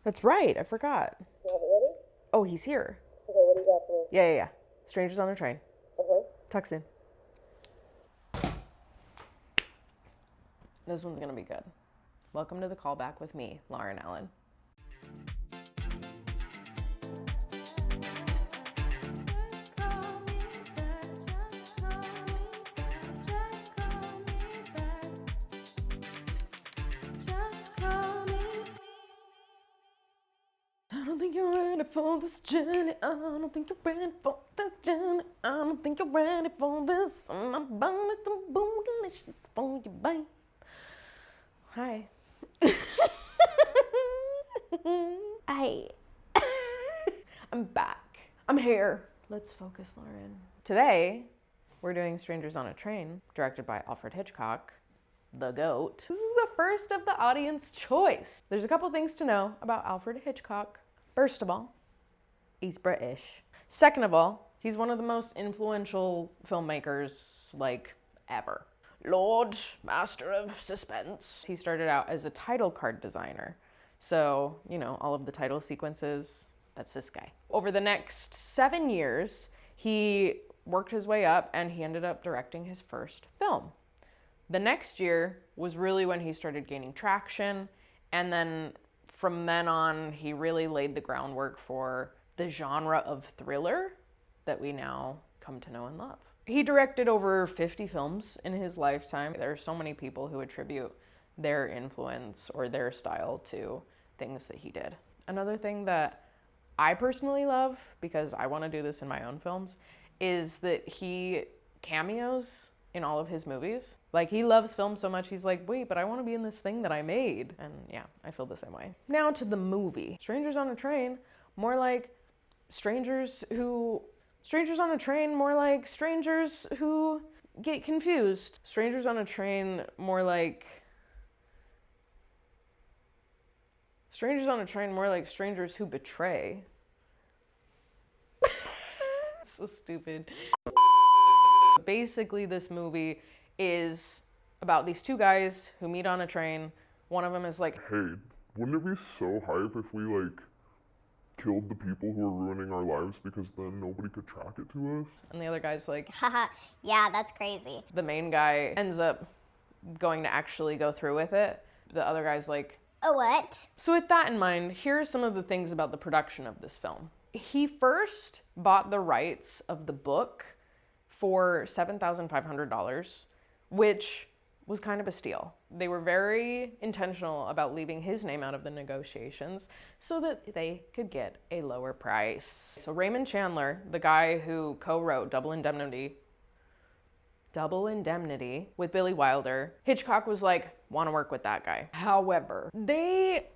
That's right, I forgot. You have it ready? Oh, he's here. Okay, what do you got for me? Yeah. Strangers on a Train. Uh-huh. Talk soon. This one's gonna be good. Welcome to the Callback with me, Lauren Allen. I don't think you're ready for this journey. I don't think you're ready for this journey. I don't think you're ready for this. I'm about to boom delicious for you, babe. Hi. Hi. I'm back. I'm here. Let's focus, Lauren. Today, we're doing Strangers on a Train, directed by Alfred Hitchcock, the GOAT. This is the first of the audience choice. There's a couple things to know about Alfred Hitchcock. First of all, he's British. Second of all, he's one of the most influential filmmakers, like, ever. Lord, master of suspense. He started out as a title card designer. So, you know, all of the title sequences, that's this guy. Over the next 7 years, he worked his way up and he ended up directing his first film. The next year was really when he started gaining traction, and then from then on, he really laid the groundwork for the genre of thriller that we now come to know and love. He directed over 50 films in his lifetime. There are so many people who attribute their influence or their style to things that he did. Another thing that I personally love, because I want to do this in my own films, is that he cameos in all of his movies. Like, he loves film so much, he's like, wait, but I want to be in this thing that I made. And yeah, I feel the same way. Now to the movie. Strangers on a Train, more like strangers on a train, more like strangers who get confused. Strangers on a Train, more like strangers on a train, more like strangers who betray. So stupid. Basically, this movie is about these two guys who meet on a train. One of them is like, hey, wouldn't it be so hype if we, killed the people who are ruining our lives because then nobody could track it to us? and the other guy's like, Haha, yeah, that's crazy. the main guy ends up going to actually go through with it. The other guy's like, Oh, what? so with that in mind, here are some of the things about the production of this film. He first bought the rights of the book for $7,500, which was kind of a steal. They were very intentional about leaving his name out of the negotiations so that they could get a lower price. So Raymond Chandler, the guy who co-wrote Double Indemnity with Billy Wilder, Hitchcock was like, want to work with that guy. However, they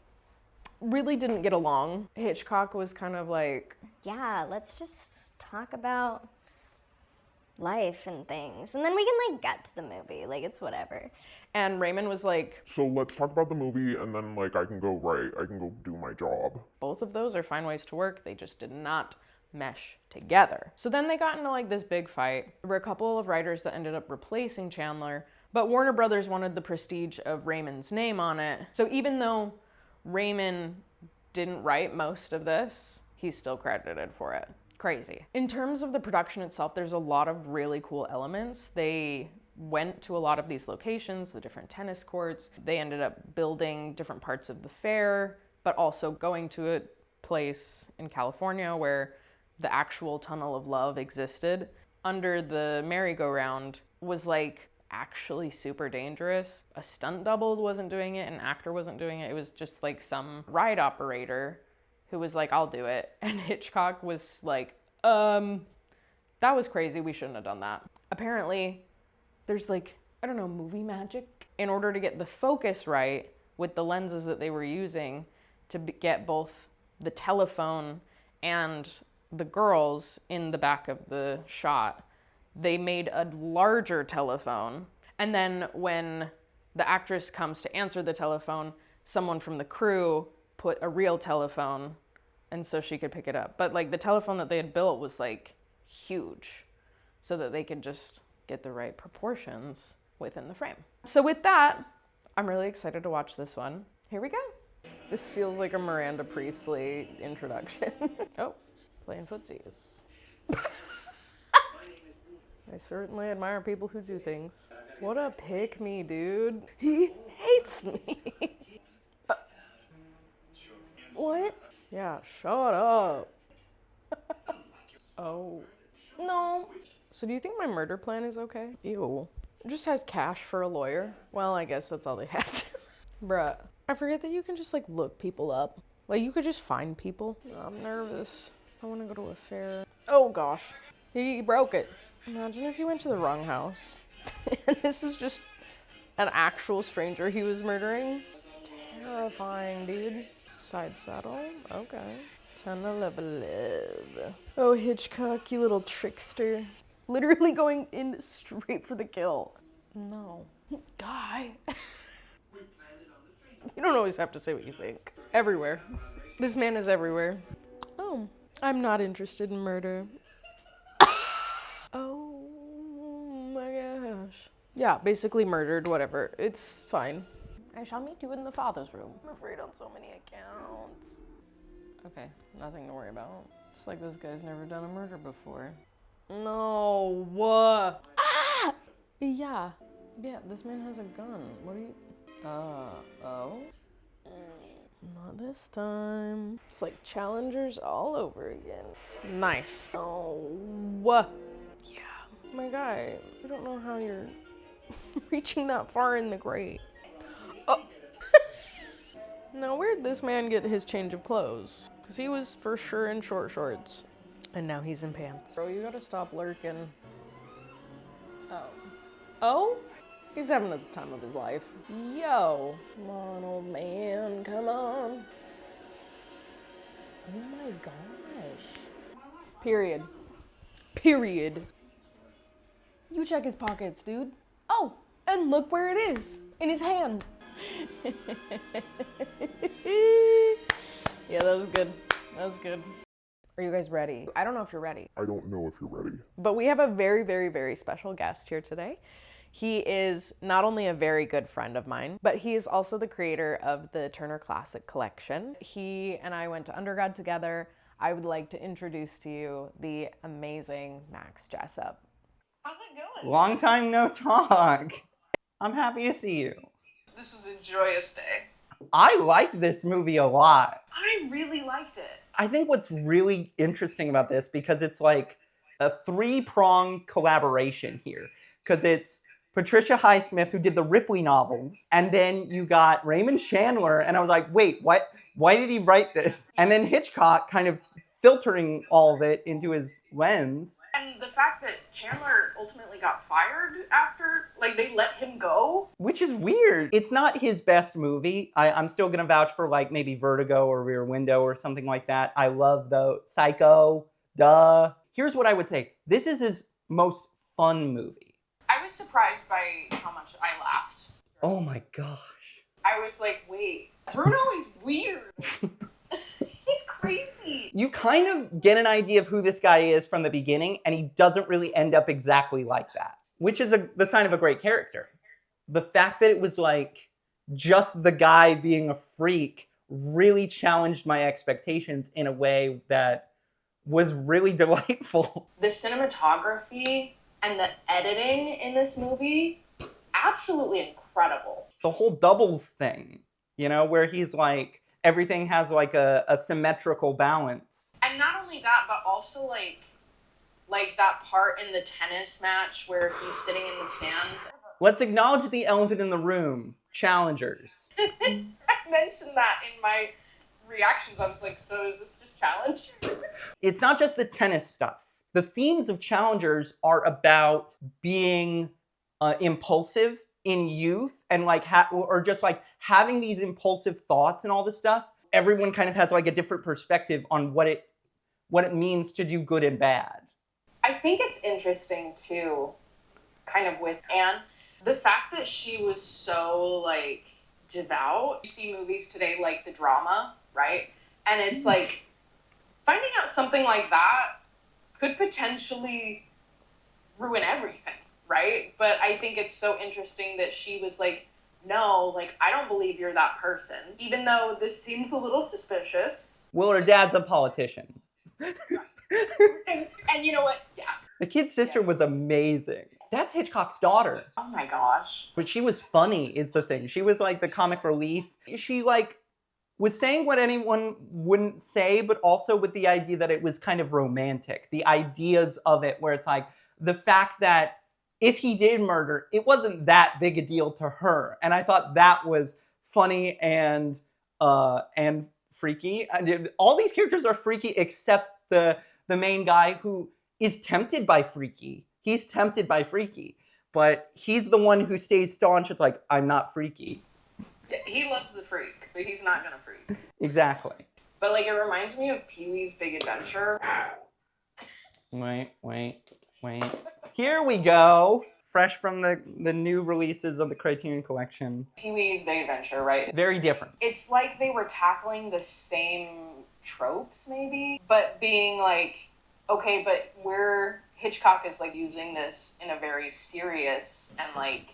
really didn't get along. Hitchcock was kind of like, Yeah, let's just talk about life and things. And then we can, get to the movie. It's whatever. and Raymond was like, So let's talk about the movie and then, I can go do my job. both of those are fine ways to work. They just did not mesh together. So then they got into this big fight. There were a couple of writers that ended up replacing Chandler, but Warner Brothers wanted the prestige of Raymond's name on it. So even though Raymond didn't write most of this, he's still credited for it. Crazy. In terms of the production itself, there's a lot of really cool elements. They went to a lot of these locations, the different tennis courts. They ended up building different parts of the fair, but also going to a place in California where the actual Tunnel of Love existed. Under the merry-go-round was actually super dangerous. A stunt double wasn't doing it, an actor wasn't doing it. It was just some ride operator who was like, I'll do it. And Hitchcock was like, that was crazy. We shouldn't have done that. Apparently, there's movie magic. In order to get the focus right with the lenses that they were using to get both the telephone and the girls in the back of the shot, they made a larger telephone. And then when the actress comes to answer the telephone, someone from the crew put a real telephone and so she could pick it up. But the telephone that they had built was huge so that they could just get the right proportions within the frame. So with that, I'm really excited to watch this one. Here we go. This feels like a Miranda Priestley introduction. Oh, playing footsies. I certainly admire people who do things. What a pick me, dude. He hates me. What? Yeah, shut up. Oh. No. So do you think my murder plan is okay? Ew. It just has cash for a lawyer. Well, I guess that's all they had. Bruh. I forget that you can just, like, look people up. Like, you could just find people. I'm nervous. I want to go to a fair. Oh, gosh. He broke it. Imagine if he went to the wrong house. And this was just an actual stranger he was murdering. It's terrifying, dude. Side saddle. Okay. Ton of love. Oh, Hitchcock, you little trickster. Literally going in straight for the kill. No. Guy. You don't always have to say what you think. Everywhere. This man is everywhere. Oh, I'm not interested in murder. Oh my gosh. Yeah, basically murdered, whatever. It's fine. I shall meet you in the father's room. I'm afraid on so many accounts. Okay, nothing to worry about. It's like this guy's never done a murder before. No, what? Ah! Yeah, this man has a gun. What do you... oh? Not this time. It's like challengers all over again. Nice. Oh, what? Yeah, my guy, I don't know how you're reaching that far in the grate. Oh. Now, where'd this man get his change of clothes? Because he was for sure in short shorts. And now he's in pants. Bro, you gotta stop lurking. Oh. Oh? He's having the time of his life. Yo. Come on, old man, come on. Oh my gosh. Period. You check his pockets, dude. Oh, and look where it is. In his hand. Yeah, that was good. Are you guys ready? I don't know if you're ready. I don't know if you're ready. But we have a very, very, very special guest here today. He is not only a very good friend of mine, but he is also the creator of the Turner Classic Collection. He and I went to undergrad together. I would like to introduce to you the amazing Max Jessop. How's it going? Long time no talk. I'm happy to see you. This is a joyous day. I liked this movie a lot. I really liked it. I think what's really interesting about this, because it's like a three-pronged collaboration here. Because it's Patricia Highsmith, who did the Ripley novels, and then you got Raymond Chandler, and I was like, wait, what? Why did he write this? And then Hitchcock kind of filtering all of it into his lens. And the fact that Chandler ultimately got fired after, like, they let him go. Which is weird. It's not his best movie. I'm still gonna vouch for like maybe Vertigo or Rear Window or something like that. I love the Psycho, duh. Here's what I would say. This is his most fun movie. I was surprised by how much I laughed. Oh my gosh. I was like, wait, Bruno is weird. He's crazy. You kind of get an idea of who this guy is from the beginning, and he doesn't really end up exactly like that, which is the sign of a great character. The fact that it was like just the guy being a freak really challenged my expectations in a way that was really delightful. The cinematography and the editing in this movie, absolutely incredible. The whole doubles thing, you know, where he's like, everything has like a symmetrical balance. And not only that, but also like that part in the tennis match where he's sitting in the stands. Let's acknowledge the elephant in the room. Challengers. I mentioned that in my reactions. I was like, so is this just challengers? It's not just the tennis stuff. The themes of Challengers are about being impulsive in youth and like or just like having these impulsive thoughts and all this stuff. Everyone kind of has like a different perspective on what it means to do good and bad. I think it's interesting too, kind of with Anne, the fact that she was so like devout. You see movies today like The Drama, right? And it's like finding out something like that could potentially ruin everything, right? But I think it's so interesting that she was like no, like, I don't believe you're that person, even though this seems a little suspicious. Well, her dad's a politician. And you know what? Yeah. The kid's sister was amazing. That's Hitchcock's daughter. Oh my gosh. But she was funny, is the thing. She was like the comic relief. She like was saying what anyone wouldn't say, but also with the idea that it was kind of romantic. The ideas of it, where it's like the fact that if he did murder, it wasn't that big a deal to her. And I thought that was funny and freaky. And all these characters are freaky except the main guy, who is tempted by freaky. He's tempted by freaky, but he's the one who stays staunch. It's like, I'm not freaky. He loves the freak, but he's not gonna freak. Exactly. But like, it reminds me of Pee-wee's Big Adventure. Wait. Here we go. Fresh from the new releases of the Criterion Collection. Pee-wee's Big Adventure, right? Very different. It's like they were tackling the same tropes, maybe, but being like, okay, but Hitchcock is like using this in a very serious and like,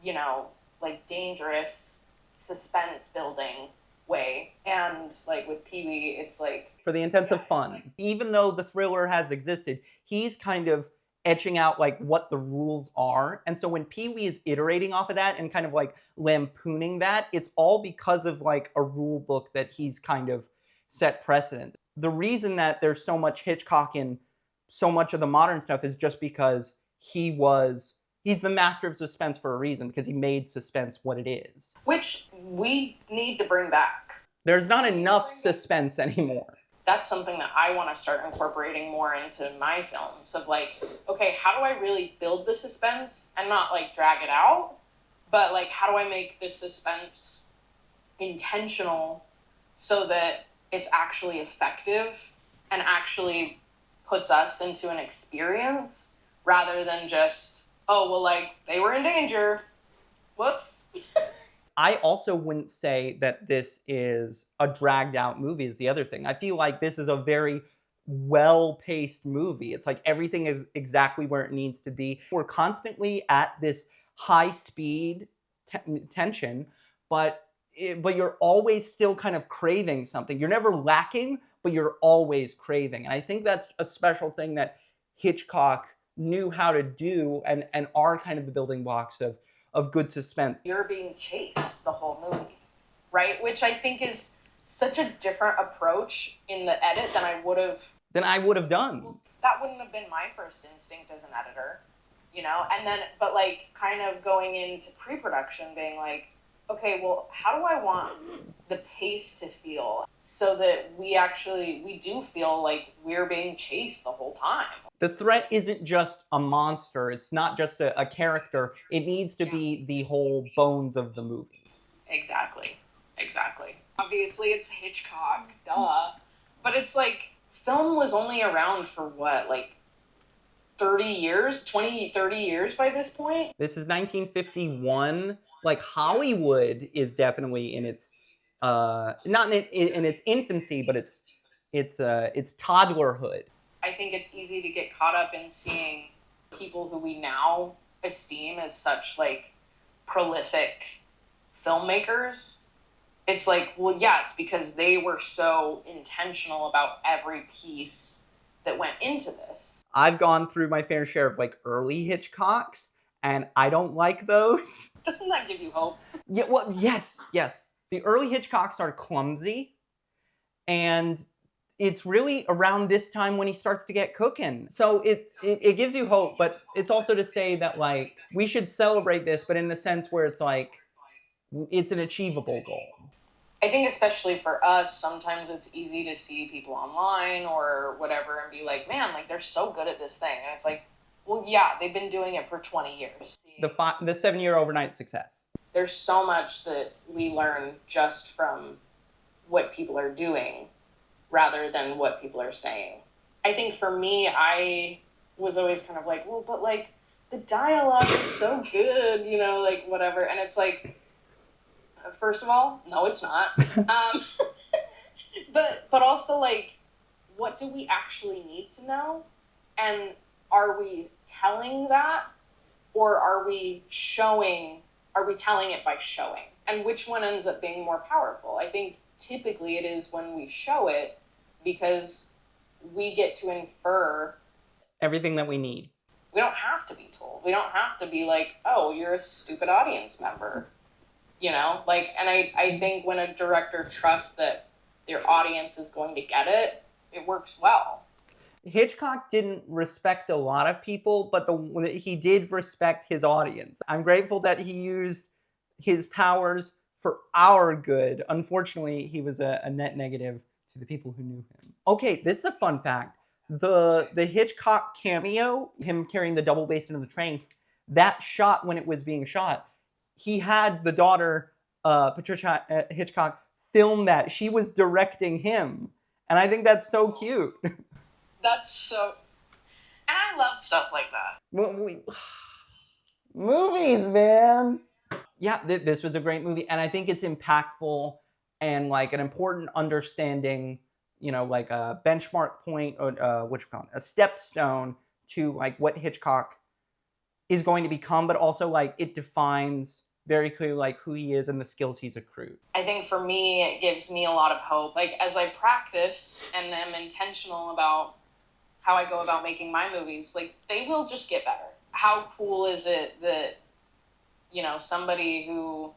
you know, like dangerous suspense building way. And like with Pee-wee, it's like for the intents of fun. Even though the thriller has existed, he's kind of etching out like what the rules are. And so when Pee-wee is iterating off of that and kind of like lampooning that, it's all because of like a rule book that he's kind of set precedent. The reason that there's so much Hitchcock in so much of the modern stuff is just because he's the master of suspense for a reason, because he made suspense what it is. Which we need to bring back. There's not enough suspense anymore. That's something that I want to start incorporating more into my films, of like, okay, how do I really build the suspense and not like drag it out, but like, how do I make the suspense intentional so that it's actually effective and actually puts us into an experience rather than just, oh, well, like, they were in danger. Whoops. I also wouldn't say that this is a dragged out movie, is the other thing. I feel like this is a very well-paced movie. It's like everything is exactly where it needs to be. We're constantly at this high speed tension, but you're always still kind of craving something. You're never lacking, but you're always craving. And I think that's a special thing that Hitchcock knew how to do and are kind of the building blocks of good suspense. You're being chased the whole movie, right? Which I think is such a different approach in the edit than I would have done. That wouldn't have been my first instinct as an editor, you know? And then, but like kind of going into pre-production being like, okay, well, how do I want the pace to feel so that we do feel like we're being chased the whole time? The threat isn't just a monster. It's not just a character. It needs to be the whole bones of the movie. Exactly. Obviously, it's Hitchcock, duh. But it's like, film was only around for what, like 30 years, 20, 30 years by this point? This is 1951. Like, Hollywood is definitely in its, not in its infancy, but its toddlerhood. I think it's easy to get caught up in seeing people who we now esteem as such like prolific filmmakers. It's like, well, yeah, it's because they were so intentional about every piece that went into this. I've gone through my fair share of like early Hitchcocks, and I don't like those. Doesn't that give you hope? Yeah, well, yes. The early Hitchcocks are clumsy, and it's really around this time when he starts to get cooking. So it gives you hope, but it's also to say that like we should celebrate this, but in the sense where it's like it's an achievable goal. I think especially for us, sometimes it's easy to see people online or whatever and be like, man, like they're so good at this thing. And it's like, well, yeah, they've been doing it for 20 years. The 7-year overnight success. There's so much that we learn just from what people are doing rather than what people are saying. I think for me, I was always kind of like, well, but like the dialogue is so good, you know, like whatever. And it's like, first of all, no, it's not. But also like, what do we actually need to know? And are we telling that, or are we showing are we telling it by showing? And which one ends up being more powerful? I think typically it is when we show it, because we get to infer everything that we need. We don't have to be told. We don't have to be like, oh, you're a stupid audience member. You know, like, and I think when a director trusts that their audience is going to get it, it works well. Hitchcock didn't respect a lot of people, but he did respect his audience. I'm grateful that he used his powers for our good. Unfortunately, he was a net negative to the people who knew him. Okay, this is a fun fact. The Hitchcock cameo, him carrying the double bass into the train, that shot when it was being shot, he had the daughter, Patricia Hitchcock, film that. She was directing him. And I think that's so cute. That's so... And I love stuff like that. Movies, man! Yeah, this was a great movie. And I think it's impactful and like an important understanding, you know, like a benchmark point, or a stepstone to like what Hitchcock is going to become, but also like it defines very clearly like who he is and the skills he's accrued. I think for me, it gives me a lot of hope. Like, as I practice and am intentional about how I go about making my movies, like, they will just get better. How cool is it that, you know, somebody who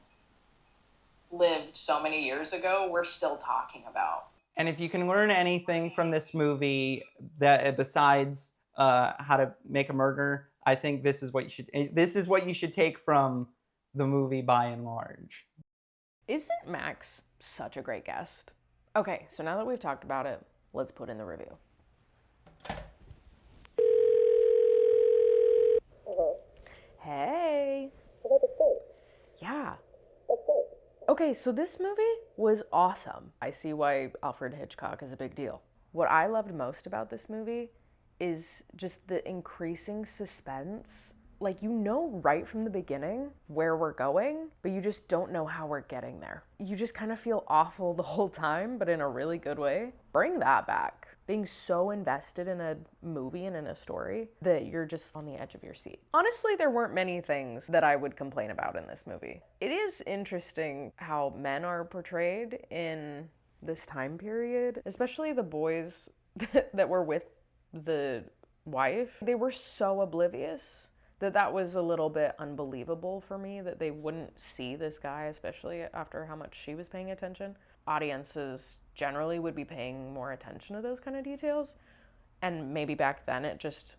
lived so many years ago, we're still talking about. And if you can learn anything from this movie that besides how to make a murder, I think this is what you should take from the movie by and large. Isn't Max such a great guest? Okay, so now that we've talked about it, let's put in the review. Hey. Yeah. Okay, so this movie was awesome. I see why Alfred Hitchcock is a big deal. What I loved most about this movie is just the increasing suspense. Like, you know right from the beginning where we're going, but you just don't know how we're getting there. You just kind of feel awful the whole time, but in a really good way. Bring that back. Being so invested in a movie and in a story that you're just on the edge of your seat. Honestly, there weren't many things that I would complain about in this movie. It is interesting how men are portrayed in this time period, especially the boys that were with the wife. They were so oblivious that was a little bit unbelievable for me, that they wouldn't see this guy, especially after how much she was paying attention. Audiences generally would be paying more attention to those kind of details. And maybe back then it just,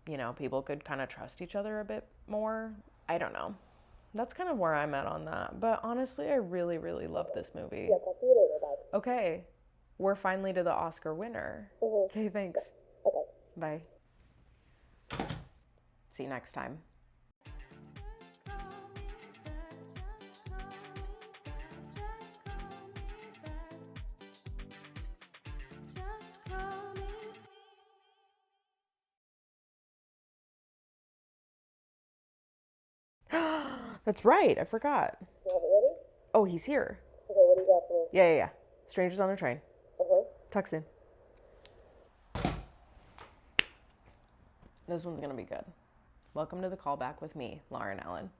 you know, people could kind of trust each other a bit more. I don't know. That's kind of where I'm at on that. But honestly, I really, really love this movie. Yes, I'll see you later. Bye. Okay. We're finally to the Oscar winner. Okay, thanks. Okay. Bye. See you next time. That's right, I forgot. You have it ready? Oh, he's here. Okay, what do you got for me? Yeah. Strangers on a Train. Uh-huh. Talk soon. This one's gonna be good. Welcome to the Callback with me, Lauren Allen.